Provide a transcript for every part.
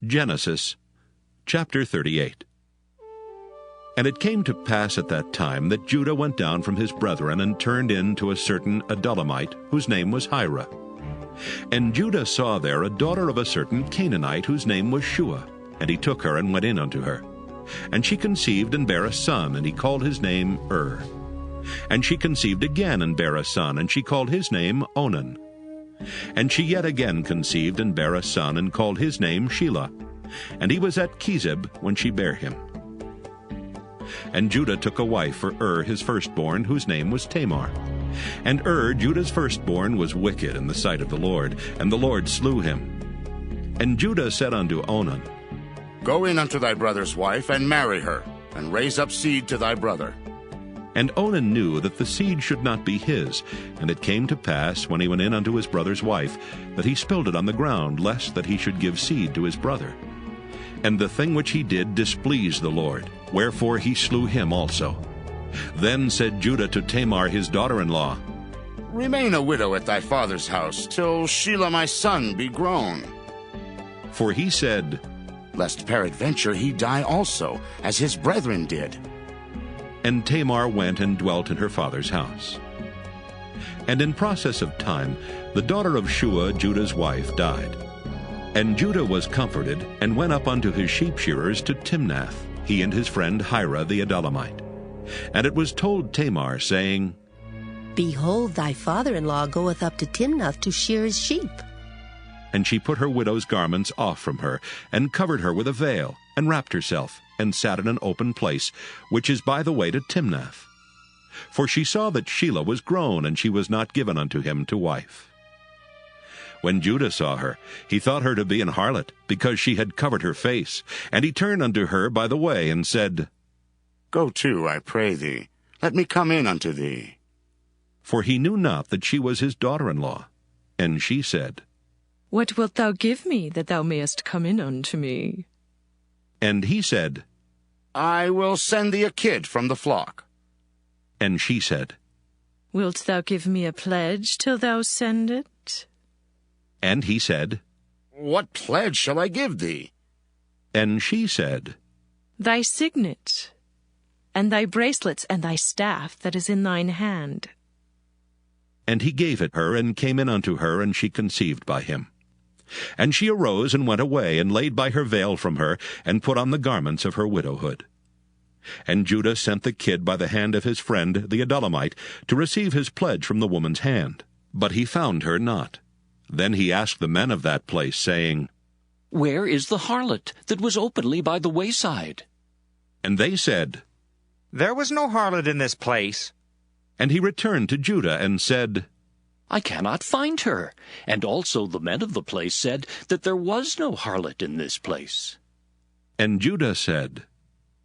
Genesis chapter 38. And it came to pass at that time that Judah went down from his brethren and turned in to a certain Adullamite, whose name was Hira. And Judah saw there a daughter of a certain Canaanite, whose name was Shua, and he took her and went in unto her. And she conceived and bare a son, and he called his name And she conceived again and bare a son, and she called his name Onan. And she yet again conceived and bare a son, and called his name Shelah. And he was at Chezib when she bare him. And Judah took a wife for his firstborn, whose name was Tamar. And Judah's firstborn, was wicked in the sight of the Lord, and the Lord slew him. And Judah said unto Onan, Go in unto thy brother's wife, and marry her, and raise up seed to thy brother. And Onan knew that the seed should not be his. And it came to pass, when he went in unto his brother's wife, that he spilled it on the ground, lest that he should give seed to his brother. And the thing which he did displeased the Lord, wherefore he slew him also. Then said Judah to Tamar his daughter-in-law, Remain a widow at thy father's house, till Shelah my son be grown. For he said, Lest peradventure he die also, as his brethren did. And Tamar went and dwelt in her father's house. And in process of time, the daughter of Shua, Judah's wife, died. And Judah was comforted, and went up unto his sheep shearers to Timnath, he and his friend Hira the Adullamite. And it was told Tamar, saying, Behold, thy father-in-law goeth up to Timnath to shear his sheep. And she put her widow's garments off from her, and covered her with a veil, and wrapped herself, and sat in an open place, which is by the way to Timnath. For she saw that Shelah was grown, and she was not given unto him to wife. When Judah saw her, he thought her to be an harlot, because she had covered her face. And he turned unto her by the way, and said, Go to, I pray thee, let me come in unto thee. For he knew not that she was his daughter-in-law. And she said, What wilt thou give me, that thou mayest come in unto me? And he said, I will send thee a kid from the flock. And she said, Wilt thou give me a pledge till thou send it? And he said, What pledge shall I give thee? And she said, Thy signet, and thy bracelets, and thy staff that is in thine hand. And he gave it her, and came in unto her, and she conceived by him. And she arose and went away, and laid by her veil from her, and put on the garments of her widowhood. And Judah sent the kid by the hand of his friend the Adullamite, to receive his pledge from the woman's hand. But he found her not. Then he asked the men of that place, saying, Where is the harlot that was openly by the wayside? And they said, There was no harlot in this place. And he returned to Judah, and said, I cannot find her. And also the men of the place said that there was no harlot in this place. And Judah said,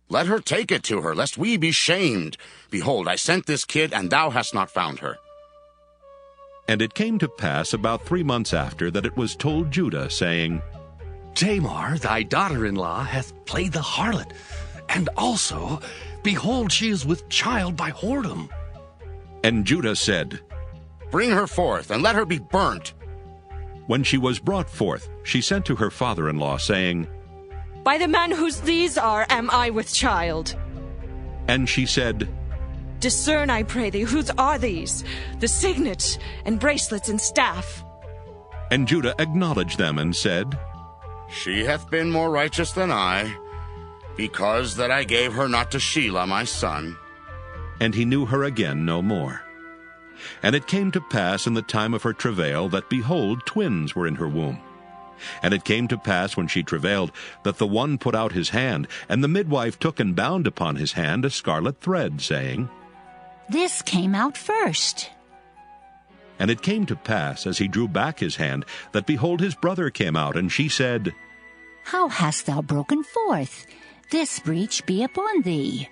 Let her take it to her, lest we be shamed. Behold, I sent this kid, and thou hast not found her. And it came to pass about 3 months after that it was told Judah, saying, Tamar, thy daughter-in-law, hath played the harlot, and also, behold, she is with child by whoredom. And Judah said, Bring her forth, and let her be burnt. When she was brought forth, she sent to her father-in-law, saying, By the man whose these are am I with child. And she said, Discern, I pray thee, whose are these, the signet, and bracelets, and staff? And Judah acknowledged them, and said, She hath been more righteous than I, because that I gave her not to Shelah my son. And he knew her again no more. And it came to pass in the time of her travail, that, behold, twins were in her womb. And it came to pass, when she travailed, that the one put out his hand, and the midwife took and bound upon his hand a scarlet thread, saying, This came out first. And it came to pass, as he drew back his hand, that, behold, his brother came out, and she said, How hast thou broken forth? This breach be upon thee.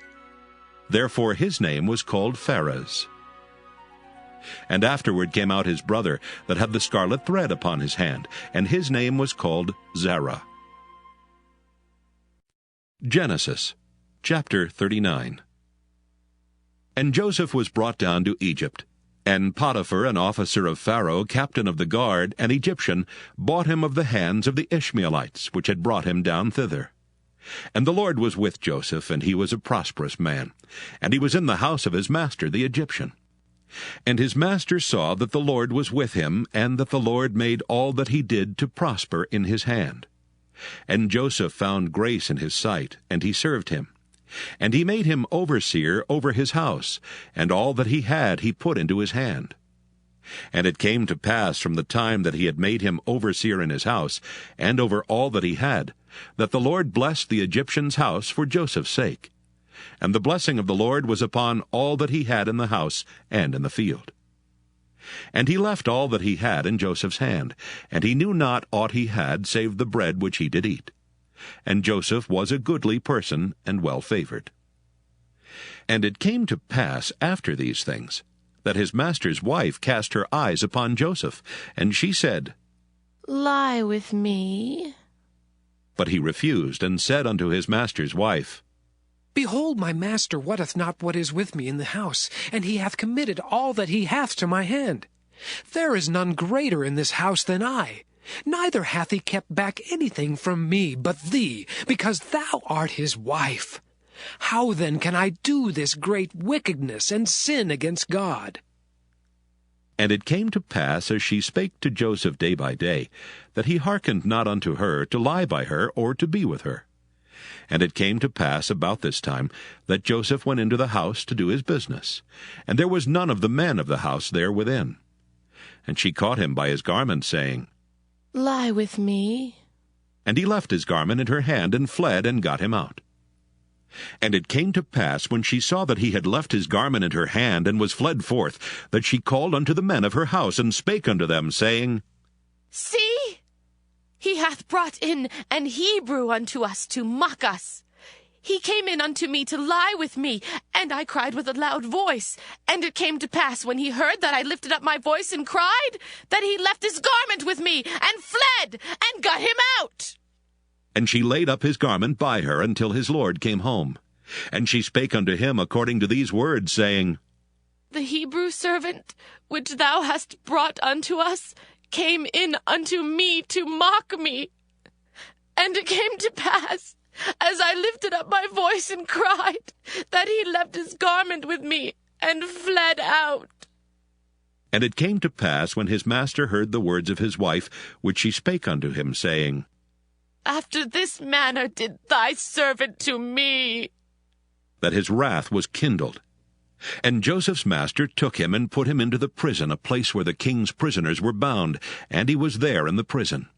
Therefore his name was called Pharez. And afterward came out his brother, that had the scarlet thread upon his hand, and his name was called Zerah. Genesis chapter 39. And Joseph was brought down to Egypt, And Potiphar, an officer of Pharaoh, captain of the guard, an Egyptian, bought him of the hands of the Ishmaelites, which had brought him down thither. And the Lord was with Joseph, and he was a prosperous man, and he was in the house of his master the Egyptian. And his master saw that the Lord was with him, and that the Lord made all that he did to prosper in his hand. And Joseph found grace in his sight, and he served him. And he made him overseer over his house, and all that he had he put into his hand. And it came to pass from the time that he had made him overseer in his house, and over all that he had, that the Lord blessed the Egyptian's house for Joseph's sake. And the blessing of the Lord was upon all that he had in the house and in the field. And he left all that he had in Joseph's hand, and he knew not aught he had save the bread which he did eat. And Joseph was a goodly person and well-favored. And it came to pass after these things, that his master's wife cast her eyes upon Joseph, and she said, Lie with me. But he refused, and said unto his master's wife, Behold, my master wotteth not what is with me in the house, and he hath committed all that he hath to my hand. There is none greater in this house than I. Neither hath he kept back anything from me but thee, because thou art his wife. How then can I do this great wickedness and sin against God? And it came to pass, as she spake to Joseph day by day, that he hearkened not unto her to lie by her or to be with her. And it came to pass about this time that Joseph went into the house to do his business, and there was none of the men of the house there within. And she caught him by his garment, saying, Lie with me. And he left his garment in her hand, and fled, and got him out. And it came to pass, when she saw that he had left his garment in her hand, and was fled forth, that she called unto the men of her house, and spake unto them, saying, See, he hath brought in an Hebrew unto us to mock us. He came in unto me to lie with me, and I cried with a loud voice. And it came to pass, when he heard that I lifted up my voice and cried, that he left his garment with me, and fled, and got him out. And she laid up his garment by her until his lord came home. And she spake unto him according to these words, saying, The Hebrew servant, which thou hast brought unto us, came in unto me to mock me. And it came to pass, as I lifted up my voice and cried, that he left his garment with me, and fled out. And it came to pass, when his master heard the words of his wife, which she spake unto him, saying, After this manner did thy servant to me, that his wrath was kindled. And Joseph's master took him, and put him into the prison, a place where the king's prisoners were bound, and he was there in the prison.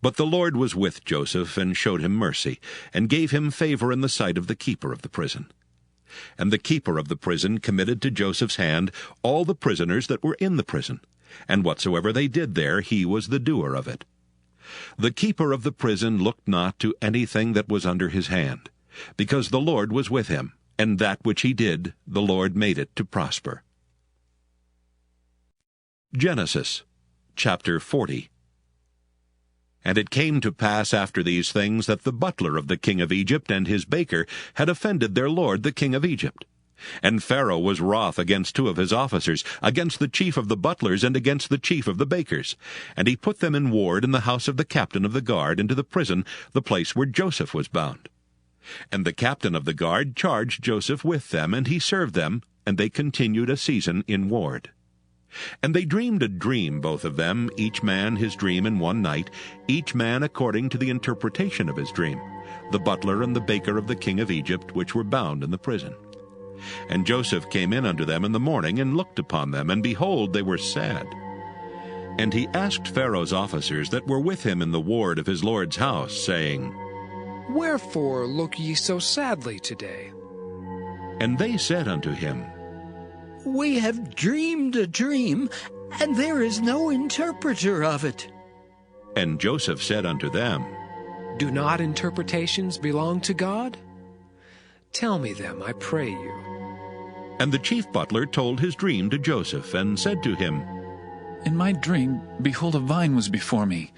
But the Lord was with Joseph, and showed him mercy, and gave him favor in the sight of the keeper of the prison. And the keeper of the prison committed to Joseph's hand all the prisoners that were in the prison, and whatsoever they did there, he was the doer of it. The keeper of the prison looked not to anything that was under his hand, because the Lord was with him, and that which he did, the Lord made it to prosper. Genesis chapter 40. And it came to pass after these things that the butler of the king of Egypt and his baker had offended their lord the king of Egypt. And Pharaoh was wroth against two of his officers, against the chief of the butlers and against the chief of the bakers. And he put them in ward in the house of the captain of the guard into the prison, the place where Joseph was bound. And the captain of the guard charged Joseph with them, and he served them, and they continued a season in ward. And they dreamed a dream, both of them, each man his dream in one night, each man according to the interpretation of his dream, the butler and the baker of the king of Egypt, which were bound in the prison. And Joseph came in unto them in the morning, and looked upon them, and behold, they were sad. And he asked Pharaoh's officers that were with him in the ward of his lord's house, saying, Wherefore look ye so sadly today? And they said unto him, We have dreamed a dream, and there is no interpreter of it. And Joseph said unto them, Do not interpretations belong to God? Tell me them, I pray you. And the chief butler told his dream to Joseph, and said to him, In my dream, behold, a vine was before me,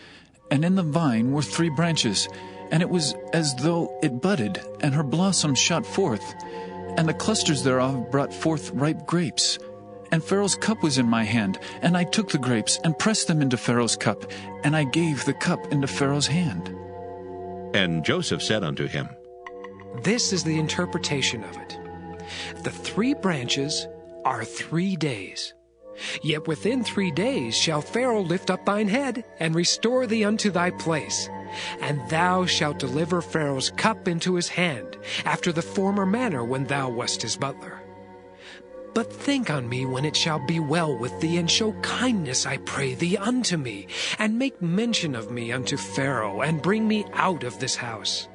and in the vine were 3 branches, and it was as though it budded, and her blossoms shot forth, and the clusters thereof brought forth ripe grapes. And Pharaoh's cup was in my hand, and I took the grapes and pressed them into Pharaoh's cup, and I gave the cup into Pharaoh's hand. And Joseph said unto him, This is the interpretation of it. The 3 branches are 3 days. Yet within 3 days shall Pharaoh lift up thine head, and restore thee unto thy place. And thou shalt deliver Pharaoh's cup into his hand, after the former manner when thou wast his butler. But think on me when it shall be well with thee, and show kindness, I pray thee, unto me, and make mention of me unto Pharaoh, and bring me out of this house.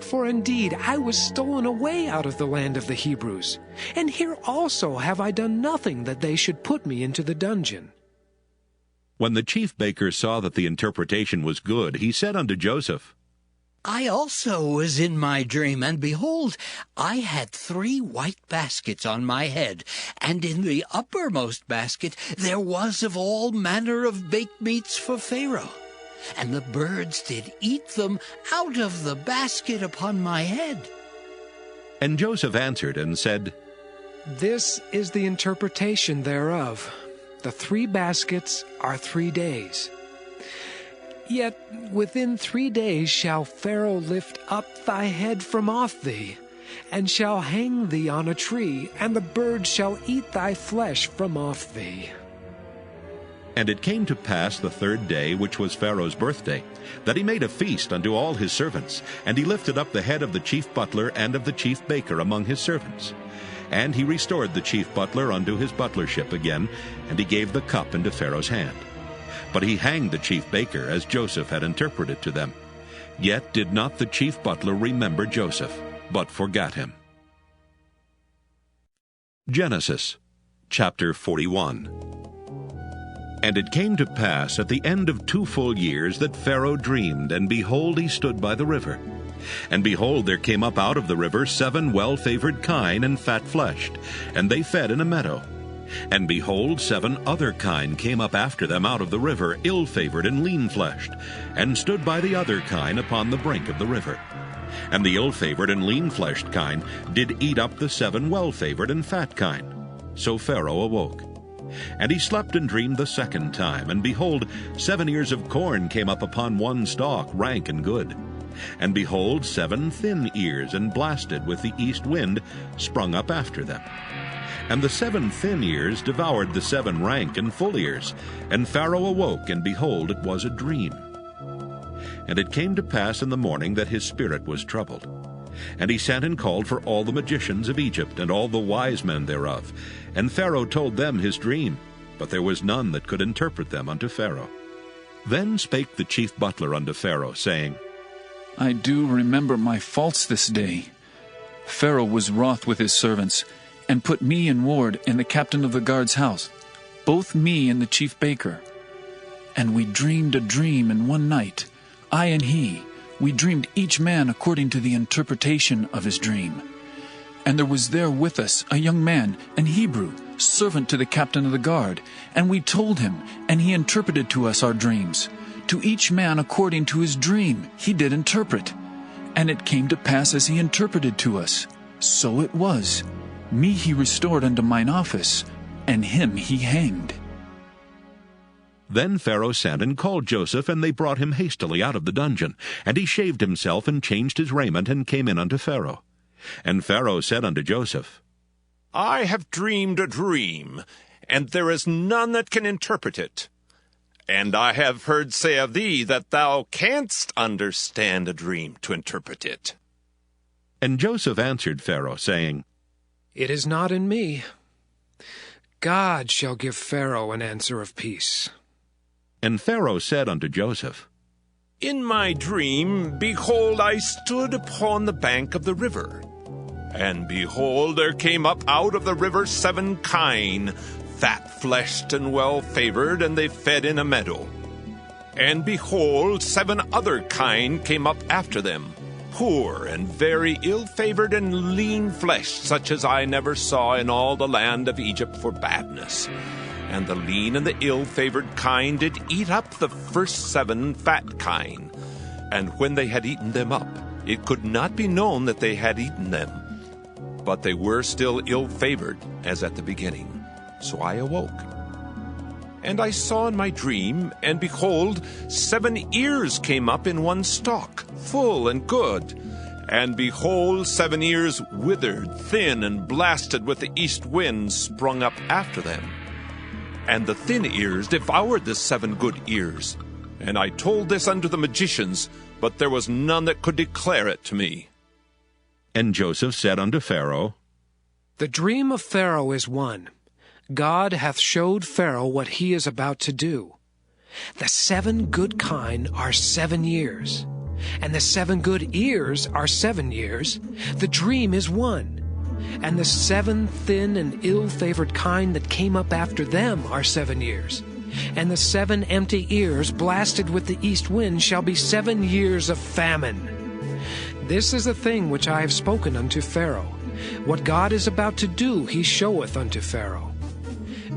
For indeed I was stolen away out of the land of the Hebrews, and here also have I done nothing that they should put me into the dungeon. When the chief baker saw that the interpretation was good, he said unto Joseph, I also was in my dream, and behold, I had 3 white baskets on my head, and in the uppermost basket there was of all manner of baked meats for Pharaoh. And the birds did eat them out of the basket upon my head. And Joseph answered and said, This is the interpretation thereof. The 3 baskets are 3 days. Yet within 3 days shall Pharaoh lift up thy head from off thee, and shall hang thee on a tree, and the birds shall eat thy flesh from off thee. And it came to pass the 3rd day, which was Pharaoh's birthday, that he made a feast unto all his servants, and he lifted up the head of the chief butler and of the chief baker among his servants. And he restored the chief butler unto his butlership again, and he gave the cup into Pharaoh's hand. But he hanged the chief baker, as Joseph had interpreted to them. Yet did not the chief butler remember Joseph, but forgat him. Genesis chapter 41. And it came to pass at the end of 2 full years that Pharaoh dreamed, and behold, he stood by the river. And behold, there came up out of the river 7 well-favored kine and fat-fleshed, and they fed in a meadow. And behold, 7 other kine came up after them out of the river, ill-favored and lean-fleshed, and stood by the other kine upon the brink of the river. And the ill-favored and lean-fleshed kine did eat up the 7 well-favored and fat kine. So Pharaoh awoke. And he slept and dreamed the 2nd time, and behold, 7 ears of corn came up upon one stalk, rank and good. And behold, 7 thin ears, and blasted with the east wind, sprung up after them. And the 7 thin ears devoured the 7 rank and full ears. And Pharaoh awoke, and behold, it was a dream. And it came to pass in the morning that his spirit was troubled. And he sent and called for all the magicians of Egypt, and all the wise men thereof. And Pharaoh told them his dream, but there was none that could interpret them unto Pharaoh. Then spake the chief butler unto Pharaoh, saying, I do remember my faults this day. Pharaoh was wroth with his servants, and put me in ward in the captain of the guard's house, both me and the chief baker. And we dreamed a dream in one night, I and he. We dreamed each man according to the interpretation of his dream. And there was there with us a young man, an Hebrew, servant to the captain of the guard. And we told him, and he interpreted to us our dreams. To each man according to his dream he did interpret. And it came to pass as he interpreted to us. So it was. Me he restored unto mine office, and him he hanged. Then Pharaoh sent and called Joseph, and they brought him hastily out of the dungeon. And he shaved himself, and changed his raiment, and came in unto Pharaoh. And Pharaoh said unto Joseph, I have dreamed a dream, and there is none that can interpret it. And I have heard say of thee that thou canst understand a dream to interpret it. And Joseph answered Pharaoh, saying, It is not in me. God shall give Pharaoh an answer of peace. And Pharaoh said unto Joseph, In my dream, behold, I stood upon the bank of the river. And behold, there came up out of the river 7 kine, fat-fleshed and well-favored, and they fed in a meadow. And behold, 7 other kine came up after them, poor and very ill-favored and lean-fleshed, such as I never saw in all the land of Egypt for badness. And the lean and the ill-favored kine did eat up the first 7 fat kine. And when they had eaten them up, it could not be known that they had eaten them. But they were still ill-favored, as at the beginning. So I awoke. And I saw in my dream, and behold, 7 ears came up in one stalk, full and good. And behold, 7 ears withered, thin, and blasted with the east wind sprung up after them. And the thin ears devoured the 7 good ears. And I told this unto the magicians, but there was none that could declare it to me. And Joseph said unto Pharaoh, The dream of Pharaoh is one. God hath showed Pharaoh what he is about to do. The 7 good kine are 7 years, and the 7 good ears are 7 years. The dream is one. And the 7 thin and ill-favored kine that came up after them are 7 years. And the 7 empty ears blasted with the east wind shall be 7 years of famine. This is the thing which I have spoken unto Pharaoh. What God is about to do he showeth unto Pharaoh.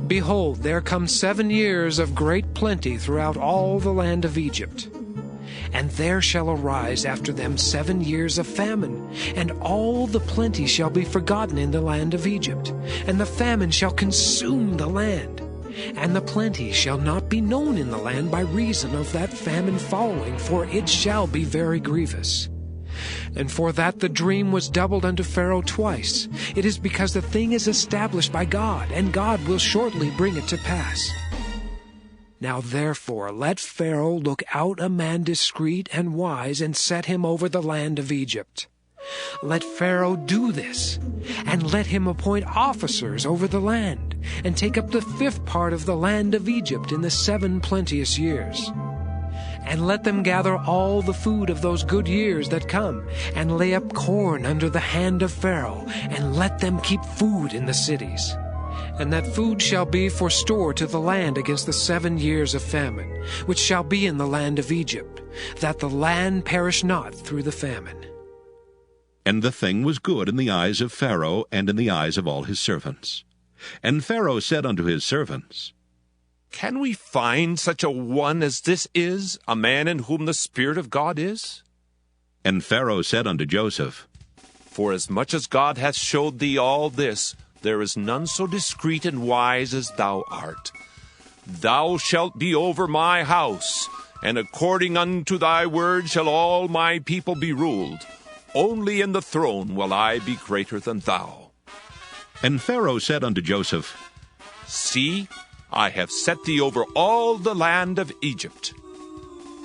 Behold, there come 7 years of great plenty throughout all the land of Egypt. And there shall arise after them 7 years of famine, and all the plenty shall be forgotten in the land of Egypt, and the famine shall consume the land. And the plenty shall not be known in the land by reason of that famine following, for it shall be very grievous. And for that the dream was doubled unto Pharaoh twice. It is because the thing is established by God, and God will shortly bring it to pass. Now therefore let Pharaoh look out a man discreet and wise, and set him over the land of Egypt. Let Pharaoh do this, and let him appoint officers over the land, and take up the 5th part of the land of Egypt in the 7 plenteous years. And let them gather all the food of those good years that come, and lay up corn under the hand of Pharaoh, and let them keep food in the cities. And that food shall be for store to the land against the 7 years of famine, which shall be in the land of Egypt, that the land perish not through the famine. And the thing was good in the eyes of Pharaoh, and in the eyes of all his servants. And Pharaoh said unto his servants, Can we find such a one as this is, a man in whom the Spirit of God is? And Pharaoh said unto Joseph, Forasmuch as God hath showed thee all this, there is none so discreet and wise as thou art. Thou shalt be over my house, and according unto thy word shall all my people be ruled. Only in the throne will I be greater than thou. And Pharaoh said unto Joseph, See, I have set thee over all the land of Egypt.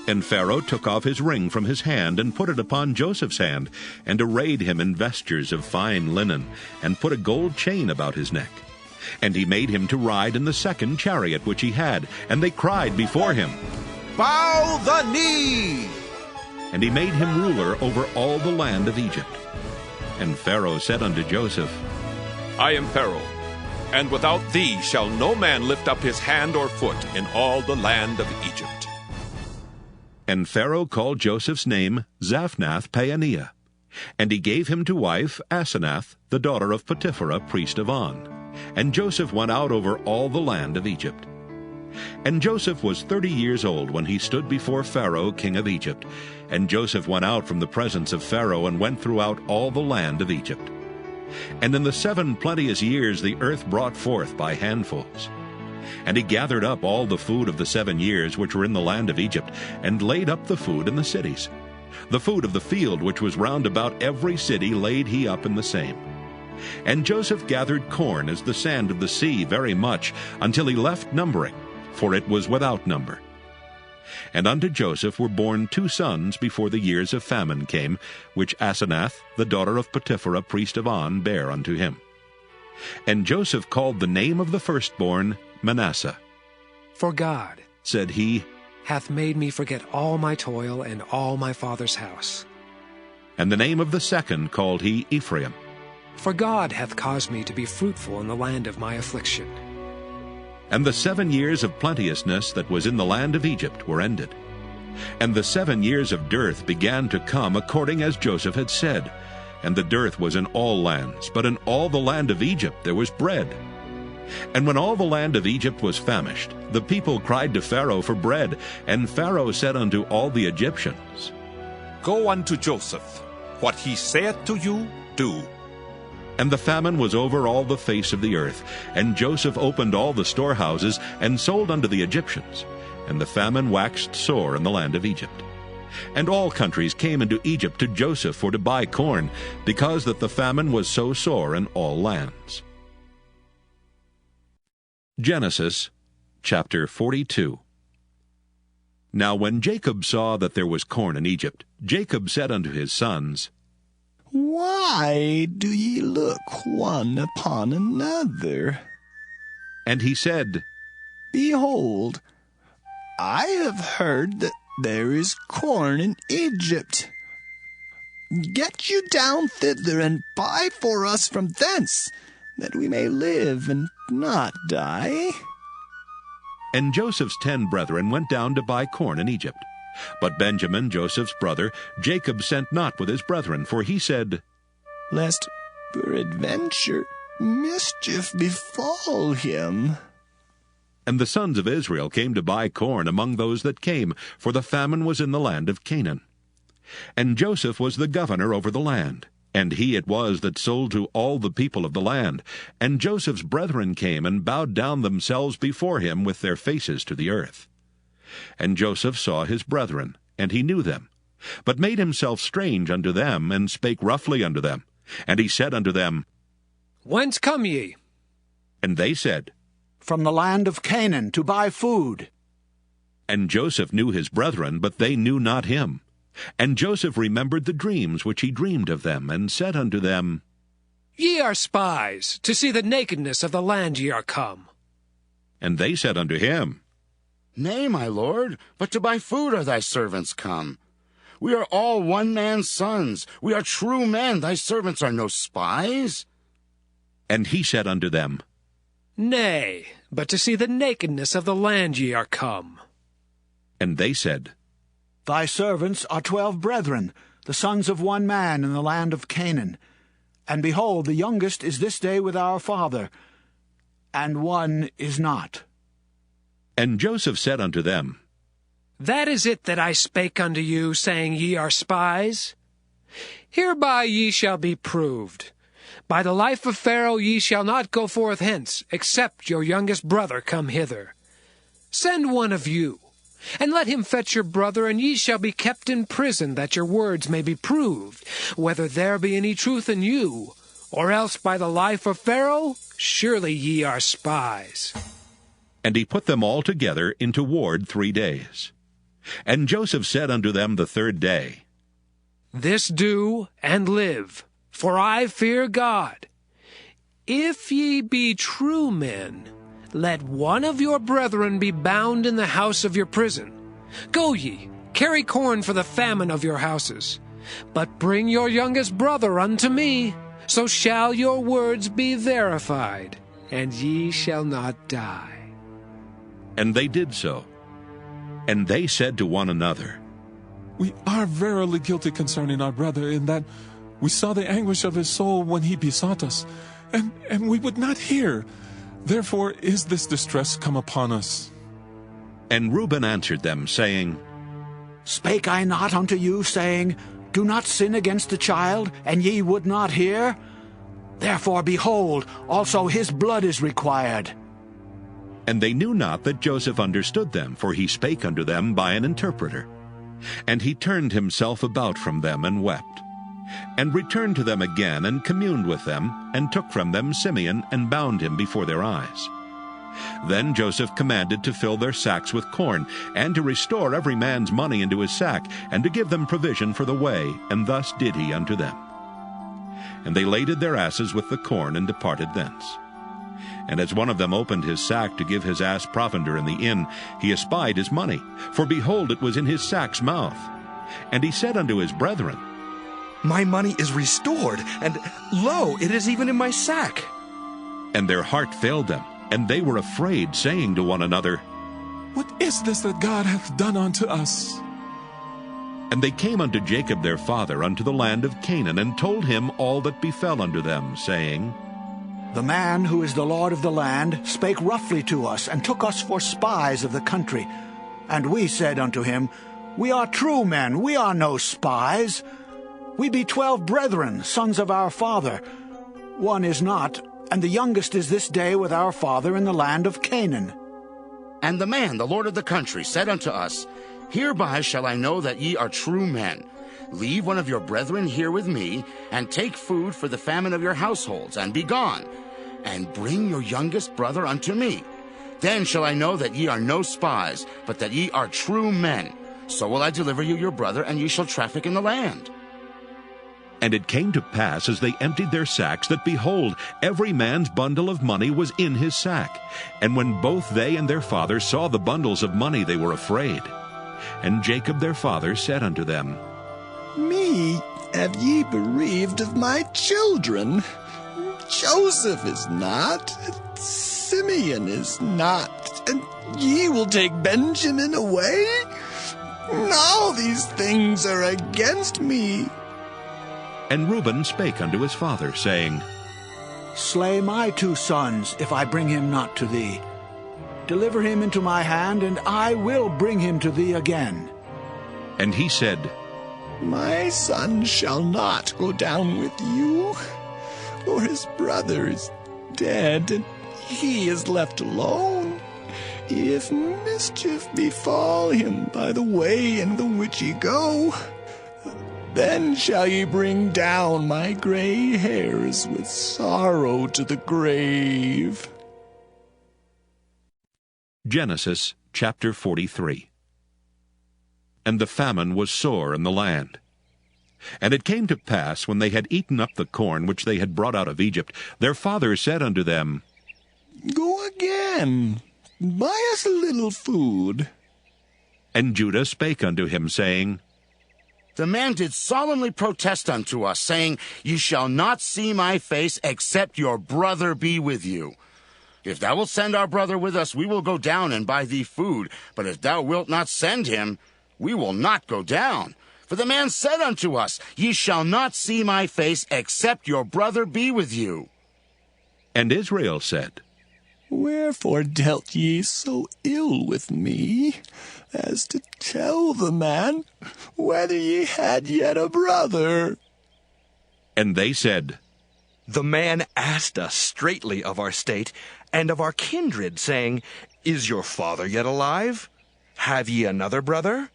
And Pharaoh took off his ring from his hand, and put it upon Joseph's hand, and arrayed him in vestures of fine linen, and put a gold chain about his neck. And he made him to ride in the 2nd chariot which he had, and they cried before him, Bow the knee! And he made him ruler over all the land of Egypt. And Pharaoh said unto Joseph, I am Pharaoh, and without thee shall no man lift up his hand or foot in all the land of Egypt. And Pharaoh called Joseph's name Zaphnath-Paaneah. And he gave him to wife Asenath, the daughter of Potipherah, priest of On. And Joseph went out over all the land of Egypt. And Joseph was 30 years old when he stood before Pharaoh, king of Egypt. And Joseph went out from the presence of Pharaoh, and went throughout all the land of Egypt. And in the 7 plenteous years the earth brought forth by handfuls. And he gathered up all the food of the 7 years which were in the land of Egypt, and laid up the food in the cities. The food of the field which was round about every city laid he up in the same. And Joseph gathered corn as the sand of the sea very much, until he left numbering, for it was without number. And unto Joseph were born 2 sons before the years of famine came, which Asenath, the daughter of Potipherah, priest of On, bare unto him. And Joseph called the name of the firstborn Manasseh. For God, said he, hath made me forget all my toil and all my father's house. And the name of the second called he Ephraim. For God hath caused me to be fruitful in the land of my affliction. And the 7 years of plenteousness that was in the land of Egypt were ended. And the 7 years of dearth began to come according as Joseph had said. And the dearth was in all lands, but in all the land of Egypt there was bread. And when all the land of Egypt was famished, the people cried to Pharaoh for bread. And Pharaoh said unto all the Egyptians, Go unto Joseph, what he saith to you, do. And the famine was over all the face of the earth. And Joseph opened all the storehouses, and sold unto the Egyptians. And the famine waxed sore in the land of Egypt. And all countries came into Egypt to Joseph for to buy corn, because that the famine was so sore in all lands. Genesis chapter 42. Now when Jacob saw that there was corn in Egypt, Jacob said unto his sons, Why do ye look one upon another? And he said, Behold, I have heard that there is corn in Egypt. Get you down thither, and buy for us from thence, that we may live and not die. And Joseph's 10 brethren went down to buy corn in Egypt. But Benjamin, Joseph's brother, Jacob sent not with his brethren, for he said, Lest peradventure mischief befall him. And the sons of Israel came to buy corn among those that came, for the famine was in the land of Canaan. And Joseph was the governor over the land, and he it was that sold to all the people of the land. And Joseph's brethren came and bowed down themselves before him with their faces to the earth. And Joseph saw his brethren, and he knew them, but made himself strange unto them, and spake roughly unto them. And he said unto them, Whence come ye? And they said, From the land of Canaan, to buy food. And Joseph knew his brethren, but they knew not him. And Joseph remembered the dreams which he dreamed of them, and said unto them, Ye are spies, to see the nakedness of the land ye are come. And they said unto him, Nay, my lord, but to buy food are thy servants come. We are all one man's sons. We are true men. Thy servants are no spies. And he said unto them, Nay, but to see the nakedness of the land ye are come. And they said, Thy servants are 12 brethren, the sons of one man in the land of Canaan. And behold, the youngest is this day with our father, and one is not. And Joseph said unto them, That is it that I spake unto you, saying, Ye are spies. Hereby ye shall be proved. By the life of Pharaoh ye shall not go forth hence, except your youngest brother come hither. Send one of you, and let him fetch your brother, and ye shall be kept in prison, that your words may be proved, whether there be any truth in you, or else by the life of Pharaoh, surely ye are spies. And he put them all together into ward 3 days. And Joseph said unto them the 3rd day, This do, and live, for I fear God. If ye be true men, let one of your brethren be bound in the house of your prison. Go ye, carry corn for the famine of your houses. But bring your youngest brother unto me, so shall your words be verified, and ye shall not die. And they did so. And they said to one another, We are verily guilty concerning our brother, in that we saw the anguish of his soul when he besought us, and we would not hear. Therefore is this distress come upon us. And Reuben answered them, saying, Spake I not unto you, saying, Do not sin against the child, and ye would not hear? Therefore, behold, also his blood is required. And they knew not that Joseph understood them, for he spake unto them by an interpreter. And he turned himself about from them, and wept, and returned to them again, and communed with them, and took from them Simeon, and bound him before their eyes. Then Joseph commanded to fill their sacks with corn, and to restore every man's money into his sack, and to give them provision for the way, and thus did he unto them. And they laded their asses with the corn, and departed thence. And as one of them opened his sack to give his ass provender in the inn, he espied his money, for behold, it was in his sack's mouth. And he said unto his brethren, My money is restored, and lo, it is even in my sack. And their heart failed them, and they were afraid, saying to one another, What is this that God hath done unto us? And they came unto Jacob their father unto the land of Canaan, and told him all that befell unto them, saying, The man who is the Lord of the land spake roughly to us, and took us for spies of the country. And we said unto him, We are true men, we are no spies. We be 12 brethren, sons of our father. one is not, and the youngest is this day with our father in the land of Canaan. And the man, the lord of the country, said unto us, Hereby shall I know that ye are true men. Leave one of your brethren here with me, and take food for the famine of your households, and be gone, and bring your youngest brother unto me. Then shall I know that ye are no spies, but that ye are true men. So will I deliver you your brother, and ye shall traffic in the land. And it came to pass, as they emptied their sacks, that, behold, every man's bundle of money was in his sack. And when both they and their father saw the bundles of money, they were afraid. And Jacob their father said unto them, Me have ye bereaved of my children. Joseph is not, Simeon is not, and ye will take Benjamin away? All these things are against me. And Reuben spake unto his father, saying, Slay my 2 sons, if I bring him not to thee. Deliver him into my hand, and I will bring him to thee again. And he said, My son shall not go down with you, for his brother is dead, and he is left alone. If mischief befall him by the way in the which ye go, then shall ye bring down my gray hairs with sorrow to the grave. Genesis chapter 43. And the famine was sore in the land. And it came to pass, when they had eaten up the corn which they had brought out of Egypt, their father said unto them, Go again, buy us a little food. And Judah spake unto him, saying, The man did solemnly protest unto us, saying, Ye shall not see my face, except your brother be with you. If thou wilt send our brother with us, we will go down and buy thee food. But if thou wilt not send him, we will not go down. For the man said unto us, Ye shall not see my face, except your brother be with you. And Israel said, Wherefore dealt ye so ill with me, as to tell the man whether ye had yet a brother? And they said, The man asked us straitly of our state and of our kindred, saying, Is your father yet alive? Have ye another brother?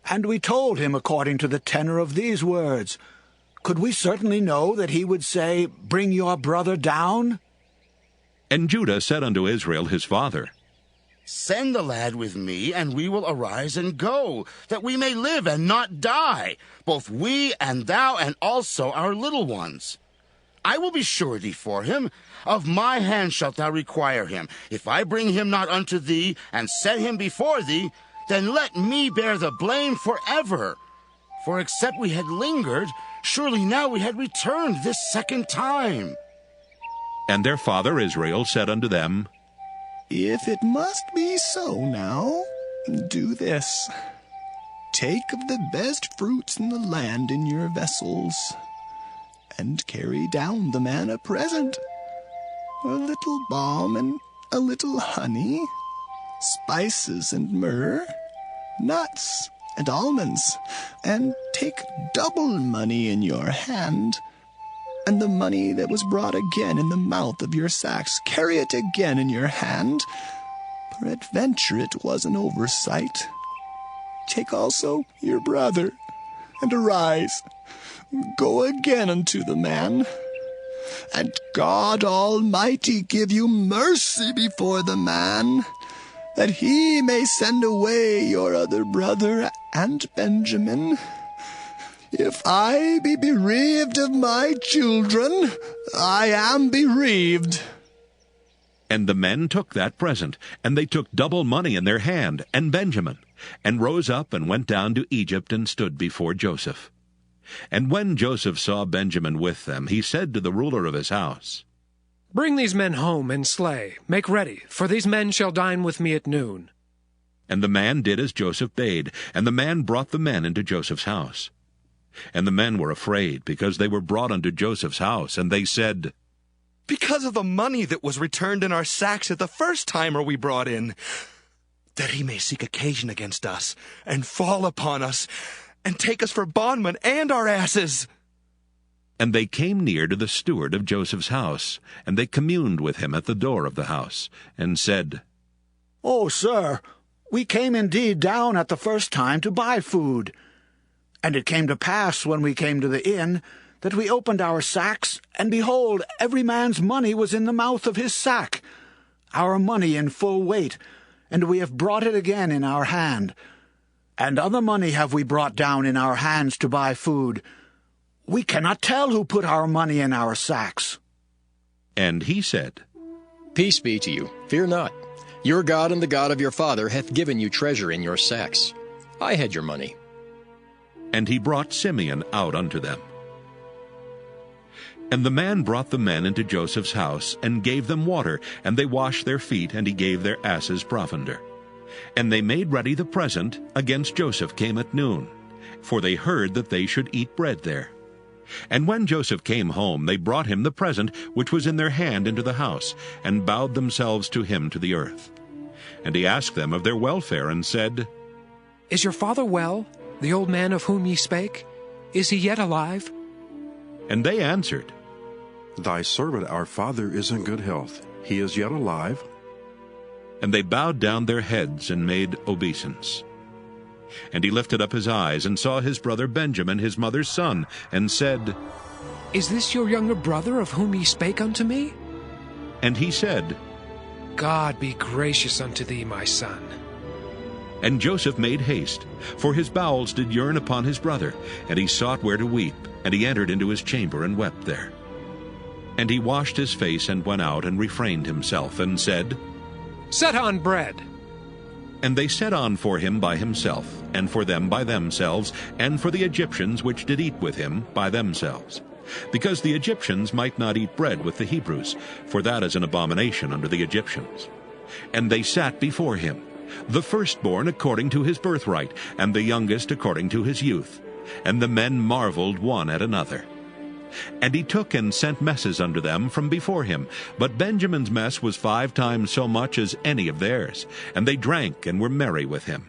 And we told him according to the tenor of these words. Could we certainly know that he would say, Bring your brother down? And Judah said unto Israel his father, Send the lad with me, and we will arise and go, that we may live and not die, both we and thou, and also our little ones. I will be surety for him. Of my hand shalt thou require him. If I bring him not unto thee, and set him before thee, then let me bear the blame forever. For except we had lingered, surely now we had returned this second time. And their father Israel said unto them, If it must be so now, do this. Take of the best fruits in the land in your vessels, and carry down the man a present, a little balm and a little honey, spices and myrrh, nuts and almonds, and take double money in your hand, and the money that was brought again in the mouth of your sacks, carry it again in your hand. Peradventure it was an oversight. Take also your brother, and arise, go again unto the man. And God Almighty give you mercy before the man, that he may send away your other brother and Benjamin. If I be bereaved of my children, I am bereaved. And the men took that present, and they took double money in their hand, and Benjamin, and rose up and went down to Egypt, and stood before Joseph. And when Joseph saw Benjamin with them, he said to the ruler of his house, Bring these men home and slay. Make ready, for these men shall dine with me at noon. And the man did as Joseph bade, and the man brought the men into Joseph's house. And the men were afraid, because they were brought unto Joseph's house, and they said, Because of the money that was returned in our sacks at the first time are we brought in, that he may seek occasion against us, and fall upon us, and take us for bondmen and our asses. And they came near to the steward of Joseph's house, and they communed with him at the door of the house, and said, "O sir, we came indeed down at the first time to buy food. And it came to pass, when we came to the inn, that we opened our sacks, and behold, every man's money was in the mouth of his sack, our money in full weight, and we have brought it again in our hand. And other money have we brought down in our hands to buy food. We cannot tell who put our money in our sacks." And he said, "Peace be to you. Fear not. Your God and the God of your father hath given you treasure in your sacks. I had your money." And he brought Simeon out unto them. And the man brought the men into Joseph's house, and gave them water, and they washed their feet, and he gave their asses provender. And they made ready the present against Joseph came at noon, for they heard that they should eat bread there. And when Joseph came home, they brought him the present which was in their hand into the house, and bowed themselves to him to the earth. And he asked them of their welfare, and said, "Is your father well, the old man of whom ye spake? Is he yet alive?" And they answered, "Thy servant our father is in good health. He is yet alive." And they bowed down their heads and made obeisance. And he lifted up his eyes, and saw his brother Benjamin, his mother's son, and said, "Is this your younger brother of whom ye spake unto me?" And he said, "God be gracious unto thee, my son." And Joseph made haste, for his bowels did yearn upon his brother, and he sought where to weep, and he entered into his chamber and wept there. And he washed his face and went out and refrained himself, and said, "Set on bread." And they set on for him by himself, and for them by themselves, and for the Egyptians which did eat with him by themselves, because the Egyptians might not eat bread with the Hebrews, for that is an abomination unto the Egyptians. And they sat before him, the firstborn according to his birthright, and the youngest according to his youth. And the men marveled one at another. And he took and sent messes unto them from before him. But Benjamin's mess was 5 times so much as any of theirs. And they drank and were merry with him.